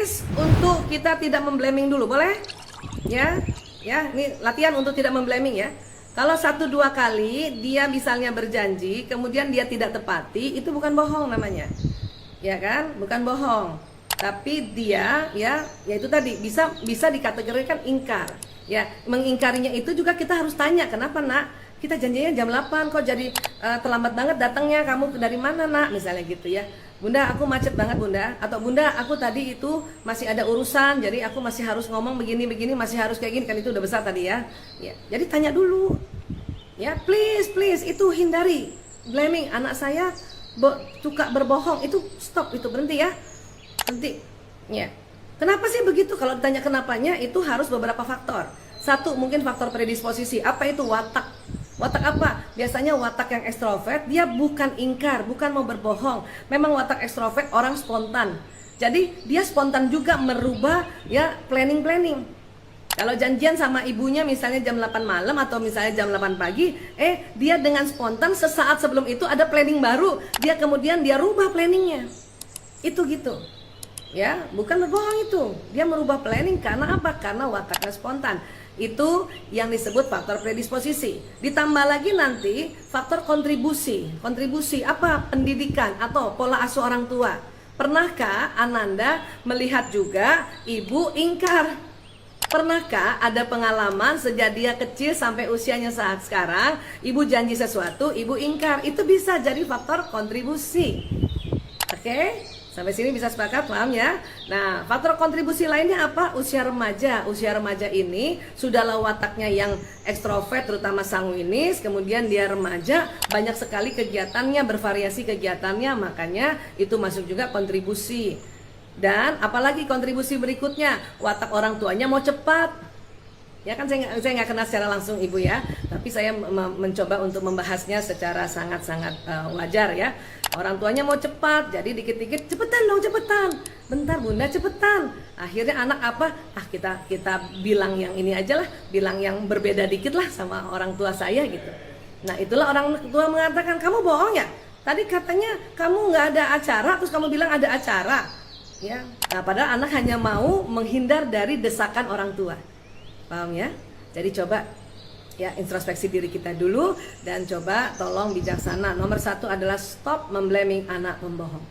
please untuk kita tidak memblaming dulu, boleh? Ya, ya, ini latihan untuk tidak memblaming ya. Kalau 1-2 kali dia misalnya berjanji, kemudian dia tidak tepati, itu bukan bohong namanya, ya kan? Bukan bohong, tapi dia ya itu tadi bisa dikategorikan ingkar. Ya, mengingkarinya itu juga kita harus tanya, kenapa nak? Kita janjinya jam 8 kok jadi terlambat banget datangnya, kamu dari mana nak? Misalnya gitu ya. Bunda, aku macet banget bunda. Atau bunda, aku tadi itu masih ada urusan, jadi aku masih harus ngomong begini-begini, masih harus kayak gini. Kan itu udah besar tadi ya. Ya, jadi tanya dulu. Ya, please, itu hindari blaming. Anak saya suka berbohong, itu stop, itu berhenti ya. Berhenti. Ya. Kenapa sih begitu? Kalau ditanya kenapanya, itu harus beberapa faktor. Satu, mungkin faktor predisposisi. Apa itu? Watak. Watak apa? Biasanya watak yang ekstrovert, dia bukan ingkar, bukan mau berbohong. Memang watak ekstrovert orang spontan. Jadi dia spontan juga merubah ya planning. Kalau janjian sama ibunya misalnya jam 8 malam atau misalnya jam 8 pagi, dia dengan spontan sesaat sebelum itu ada planning baru, dia kemudian dia rubah planningnya. Itu gitu. Ya, bukan berbohong itu. Dia merubah planning karena apa? Karena wataknya spontan. Itu yang disebut faktor predisposisi. Ditambah lagi nanti faktor kontribusi. Kontribusi apa? Pendidikan atau pola asuh orang tua. Pernahkah Ananda melihat juga ibu ingkar? Pernahkah ada pengalaman sejak dia kecil sampai usianya saat sekarang, ibu janji sesuatu, ibu ingkar? Itu bisa jadi faktor kontribusi. Oke? Sampai sini bisa sepakat, paham ya? Nah, faktor kontribusi lainnya apa? Usia remaja. Usia remaja ini sudahlah wataknya yang ekstrovert, terutama sanguinis. Kemudian dia remaja, banyak sekali kegiatannya, bervariasi kegiatannya. Makanya itu masuk juga kontribusi. Dan apalagi kontribusi berikutnya, watak orang tuanya mau cepat. Ya kan saya nggak kenal secara langsung ibu ya, tapi saya mencoba untuk membahasnya secara sangat-sangat wajar ya. Orang tuanya mau cepat, jadi dikit-dikit cepetan dong cepetan. Bentar bunda cepetan. Akhirnya anak apa? Kita bilang yang ini aja lah, bilang yang berbeda dikit lah sama orang tua saya gitu. Nah itulah orang tua mengatakan kamu bohong ya. Tadi katanya kamu nggak ada acara, terus kamu bilang ada acara. Ya, nah padahal anak hanya mau menghindar dari desakan orang tua. Paham ya? Jadi coba ya introspeksi diri kita dulu dan coba tolong bijaksana. Nomor 1 adalah stop memblaming anak pembohong.